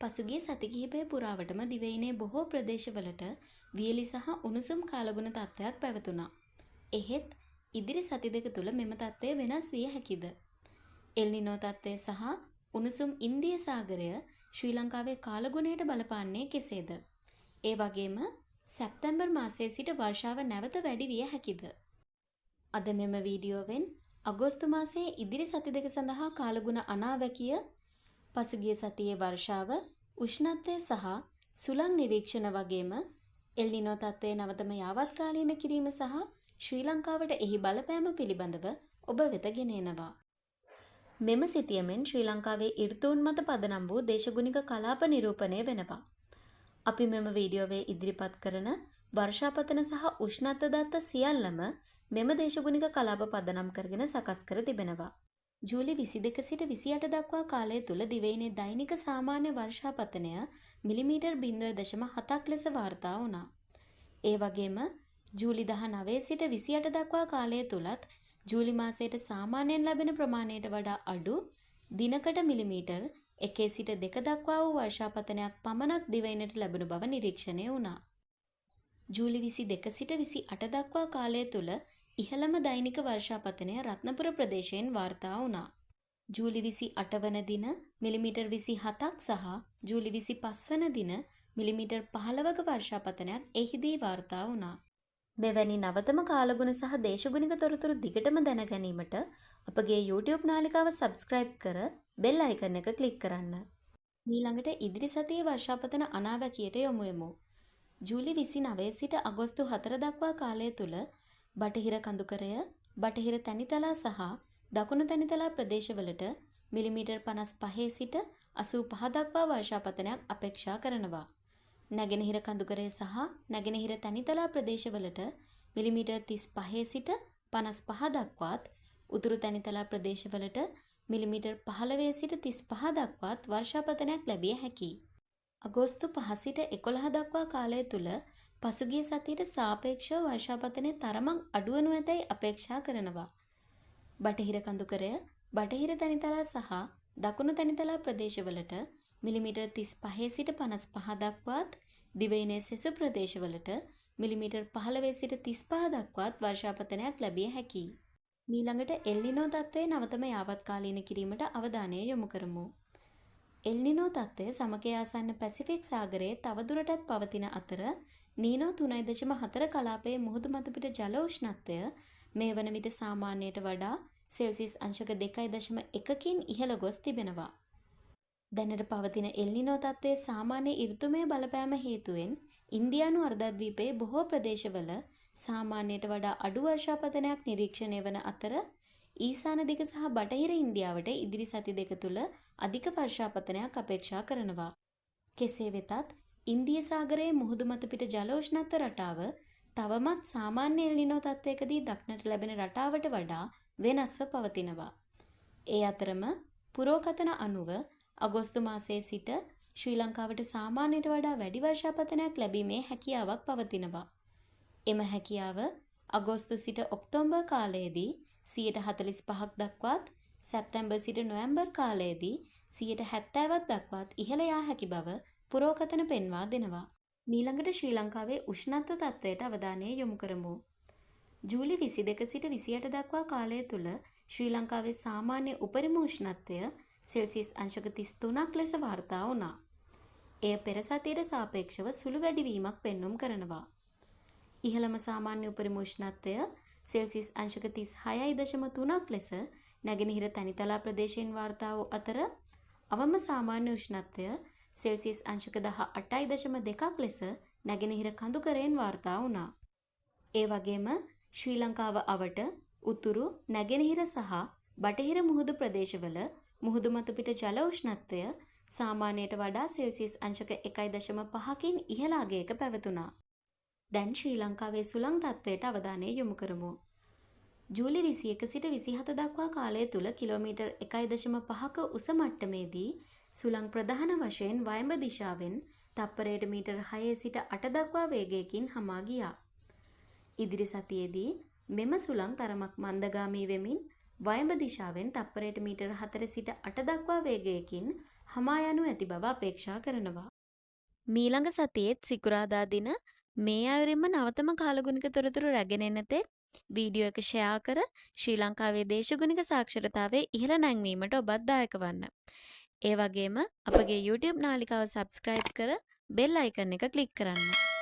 පසුගිය සති කිහිපය පුරාවටම දිවයිනේ බොහෝ ප්‍රදේශවලට වියලි සහ උණුසුම් කාලගුණ තත්ත්වයක් පැවතුණා. එහෙත් ඉදිරි සති දෙක තුළ මෙම තත්ත්වය වෙනස් විය හැකිද? එල් නිනෝ තත්ත්වය සහ උණුසුම් ඉන්දිය සාගරය ශ්‍රී ලංකාවේ කාලගුණයට බලපාන්නේ කෙසේද? ඒ වගේම සැප්තැම්බර් මාසයේ සිට වර්ෂාව නැවත වැඩි විය හැකිද? අද මෙම වීඩියෝවෙන් අගෝස්තු මාසයේ ඉදිරි සති දෙක සඳහා කාලගුණ අනාවැකිය, පසුගිය සතියේ වර්ෂාව, උෂ්ණත්වය සහ සුළං නිරීක්ෂණ වගේම එල් නිනෝ තත්ත්වයේ නවතම යාවත්කාලීන කිරීම සහ ශ්‍රී ලංකාවට එහි බලපෑම පිළිබඳව ඔබ වෙත ගෙන එනවා. මෙම සිතියමෙන් ශ්‍රී ලංකාවේ ඍතූන් මත පදනම් වූ දේශගුණික කලාප නිරූපණය වෙනවා. අපි මෙම වීඩියෝවේ ඉදිරිපත් කරන වර්ෂාපතන සහ උෂ්ණත්ව දත්ත සියල්ලම මෙම දේශගුණික කලාප පදනම් කරගෙන සකස් කර තිබෙනවා. ජූලි 22 සිට 28 දක්වා කාලය තුල දිවයිනේ දෛනික සාමාන්‍ය වර්ෂාපතනය මිලිමීටර් 0.7ක් ලෙස වාර්තා වුණා. ඒ වගේම ජූලි 19 සිට 28 දක්වා කාලය තුලත් ජූලි මාසයට සාමාන්‍යයෙන් ලැබෙන ප්‍රමාණයට වඩා අඩු දිනකට මිලිමීටර් 1 සිට 2 දක්වා වූ වර්ෂාපතනයක් පමණක් දිවයිනට ලැබුණු බව නිරීක්ෂණය වුණා. ජූලි 22 සිට 28 දක්වා කාලය තුල ඉහළම දෛනික වර්ෂාපතනය රත්නපුර ප්‍රදේශයෙන් වාර්තා වුණා. ජූලි 28 වන දින මිලිමීටර් 27ක් සහ ජූලි 25 වන දින මිලිමීටර් 15ක වර්ෂාපතනයක් එහිදී වාර්තා වුණා. මෙවැනි නවතම කාලගුණ සහ දේශගුණික තොරතුරු දිගටම දැන ගැනීමට අපගේ YouTube නාලිකාව සබ්ස්ක්‍රයිබ් කර බෙල් අයිකන් එක ක්ලික් කරන්න. ඊළඟට ඉදිරි සතියේ වර්ෂාපතන අනාවැකියට යොමු වෙමු. ජූලි 29 සිට අගෝස්තු 4 දක්වා කාලය තුල බටහිර කඳුකරය, බටහිර තැනිතලා සහ දකුණු තැනිතලා ප්‍රදේශවලට මිලිමීටර් 55 සිට 85 දක්වා වර්ෂාපතනයක් අපේක්ෂා කරනවා. නැගෙනහිර කඳුකරය සහ නැගෙනහිර තැනිතලා ප්‍රදේශවලට මිලිමීටර් 35 සිට 55 දක්වාත්, උතුරු තැනිතලා ප්‍රදේශවලට මිලිමීටර් 15 සිට 35 දක්වාත් වර්ෂාපතනයක් ලැබිය හැකියි. අගෝස්තු 5 සිට 11 දක්වා කාලය තුල පසුගිය සතියට සාපේක්ෂව වර්ෂාපතනයේ තරමක් අඩුවනු ඇතැයි අපේක්ෂා කරනවා. බටහිර කඳුකරය, බටහිර තැනිතලා සහ දකුණු තැනිතලා ප්‍රදේශවලට මිලිමීටර් 35 සිට 55 දක්වාත්, දිවයිනේ සෙසු ප්‍රදේශවලට මිලිමීටර් 15 සිට 35 දක්වාත් වර්ෂාපතනයක් ලැබිය හැකියි. ඊළඟට එල් නිනෝ තත්ත්වයේ නවතම යාවත්කාලීන කිරීමට අවධානය යොමු කරමු. එල් නිනෝ තත්ත්වය සමග ආසන්න පැසිෆික් සාගරයේ තවදුරටත් පවතින අතර නීනෝ 3.4 කලාපයේ මුහුදු මතුපිට ජල උෂ්ණත්වය මේ වන විට සාමාන්‍යයට වඩා සෙල්සියස් අංශක 2.1කින් ඉහළ ගොස් තිබෙනවා. දැනට පවතින එල් නිනෝ තත්ත්වයේ සාමාන්‍ය ඍතුමය බලපෑම හේතුවෙන් ඉන්දියානු අර්ධද්වීපයේ බොහෝ ප්‍රදේශවල සාමාන්‍යයට වඩා අඩු වර්ෂාපතනයක් නිරීක්ෂණය වන අතර ඊසාන දිග සහ බටහිර ඉන්දියාවට ඉදිරි සති දෙක තුළ අධික වර්ෂාපතනයක් අපේක්ෂා කරනවා. කෙසේ වෙතත් ඉන්දිය සාගරයේ මුහුදු මතුපිට ජල උෂ්ණත්ව රටාව තවමත් සාමාන්‍ය එල් නිනෝ තත්ත්වයකදී දක්නට ලැබෙන රටාවට වඩා වෙනස්ව පවතිනවා. ඒ අතරම පුරෝකතන අනුව අගෝස්තු මාසයේ සිට ශ්‍රී ලංකාවට සාමාන්‍යයට වඩා වැඩි වර්ෂාපතනයක් ලැබීමේ හැකියාවක් පවතිනවා. එම හැකියාව අගෝස්තු සිට ඔක්තෝබර් කාලයේදී 45% දක්වාත්, සැප්තැම්බර් සිට නොවැම්බර් කාලයේදී 70% දක්වාත් ඉහළ යා හැකි බව පුරෝකතන පෙන්වා දෙනවා. ඊළඟට ශ්‍රී ලංකාවේ උෂ්ණත්ව තත්ත්වයට අවධානය යොමු කරමු. ජූලි 22 සිට 28 දක්වා කාලය තුල ශ්‍රී ලංකාවේ සාමාන්‍ය උපරිම උෂ්ණත්වය සෙල්සියස් අංශක 33ක් ලෙස වාර්තා වුණා. එය පෙර සතියට සාපේක්ෂව සුළු වැඩිවීමක් පෙන්නුම් කරනවා. ඉහළම සාමාන්‍ය උපරිම උෂ්ණත්වය සෙල්සියස් අංශක 36.3ක් ලෙස නැගෙනහිර තැනිතලා ප්‍රදේශයෙන් වාර්තා වූ අතර අවම සාමාන්‍ය උෂ්ණත්වය සෙල්සියස් අංශක 18.2ක් ලෙස නැගෙනහිර කඳුකරයෙන් වාර්තා වුණා. ඒ වගේම ශ්‍රී ලංකාව අවට උතුරු, නැගෙනහිර සහ බටහිර මුහුදු ප්‍රදේශවල මුහුදු මතුපිට ජල උෂ්ණත්වය සාමාන්‍යයට වඩා සෙල්සියස් අංශක 1.5කින් ඉහළ අගයක පැවතුණා. දැන් ශ්‍රී ලංකාවේ සුළං තත්ත්වයට අවධානය යොමු කරමු. ජූලි 21 සිට 27 දක්වා කාලය තුල කිලෝමීටර් 1.5ක උස මට්ටමේදී සුළං ප්‍රධාන වශයෙන් වයඹ දිශාවෙන් තප්පරයට මීටර් 6 සිට 8 දක්වා වේගයකින් හමා ගියා. ඉදිරි සතියේදී මෙම සුළං තරමක් මන්දගාමී වෙමින් වයඹ දිශාවෙන් තප්පරයට මීටර් 4 සිට 8 දක්වා වේගයකින් හමා යනු ඇති බව අපේක්ෂා කරනවා. මීළඟ සතියේත් සිකුරාදා දින මේ අයුරින්ම නවතම කාලගුණික තොරතුරු රැගෙන එන තෙක් වීඩියෝ එක ෂෙයා කර ශ්‍රී ලංකාවේ දේශගුණික සාක්ෂරතාවයේ ඉහළ නැංවීමට ඔබත් දායක වන්න. ඒ වගේම අපගේ YouTube නාලිකාව සබ්ස්ක්‍රයිබ් කර බෙල් අයිකන් එක ක්ලික් කරන්න.